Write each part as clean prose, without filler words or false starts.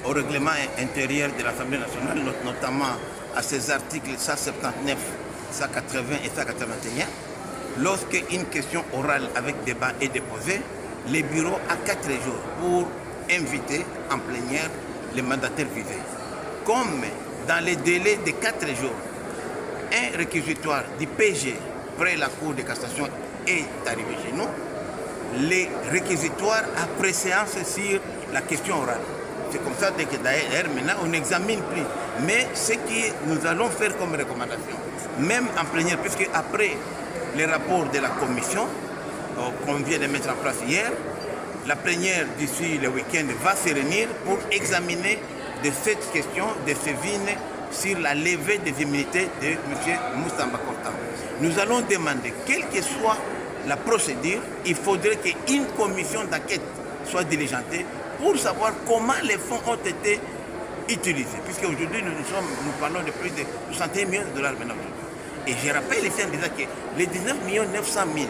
au règlement intérieur de l'Assemblée nationale, notamment à ses articles 179, 180 et 181, lorsque une question orale avec débat est déposée, le bureau a 4 jours pour inviter en plénière les mandataires visés. Comme dans les délais de 4 jours, un réquisitoire du PG près la Cour de cassation est arrivé chez nous, les réquisitoires a préséance sur la question orale. C'est comme ça que d'ailleurs maintenant on n'examine plus. Mais ce que nous allons faire comme recommandation, même en plénière, puisque après les rapports de la commission qu'on vient de mettre en place hier, la plénière d'ici le week-end va se réunir pour examiner de cette question de Sévine sur la levée des immunités de M. Moustamba Kortan. Nous allons demander, quelle que soit la procédure, il faudrait qu'une commission d'enquête soit diligentée pour savoir comment les fonds ont été utilisés. Puisque aujourd'hui, nous parlons de plus de 61 millions de dollars maintenant. Et je rappelle ici en disant que les 19 900 000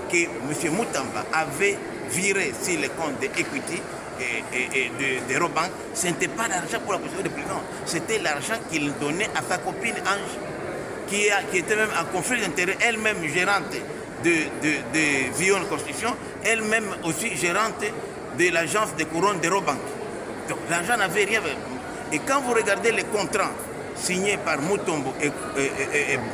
que M. Moutamba avait viré sur les comptes de Equity et de Robank, ce n'était pas l'argent pour la procédure de prison, c'était l'argent qu'il donnait à sa copine Ange, qui était même en conflit d'intérêts, elle-même gérante de Vion Constitution, elle-même aussi gérante de l'agence de couronne de Robank. Donc l'argent n'avait rien. Et quand vous regardez les contrats signés par Moutombo et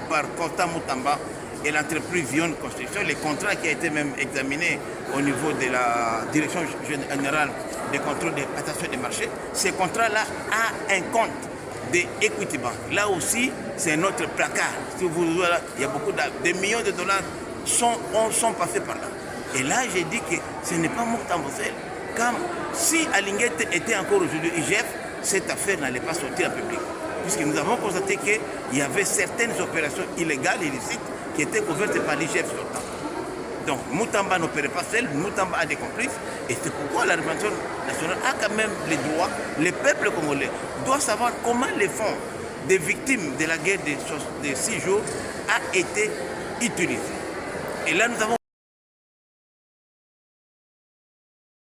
par Kortan Moutamba et l'entreprise Vion Construction, les contrats qui a été même examiné au niveau de la Direction générale des contrôles des prestations des marchés, ces contrats-là a un compte de Equity Bank. Là aussi, c'est notre placard. Si vous voyez, il y a beaucoup de millions de dollars sont passés par là. Et là, j'ai dit que ce n'est pas Moutamba seul. Comme si Alinguette était encore aujourd'hui IGF, cette affaire n'allait pas sortir en public. Puisque nous avons constaté qu'il y avait certaines opérations illégales, illicites, qui étaient couvertes par l'IGF sortant. Donc Moutamba n'opérait pas seul, Moutamba a des complices, et c'est pourquoi la représentation nationale a quand même les droits, le peuple congolais doit savoir comment les fonds des victimes de la guerre de 6 jours a été utilisés. Et là, nous avons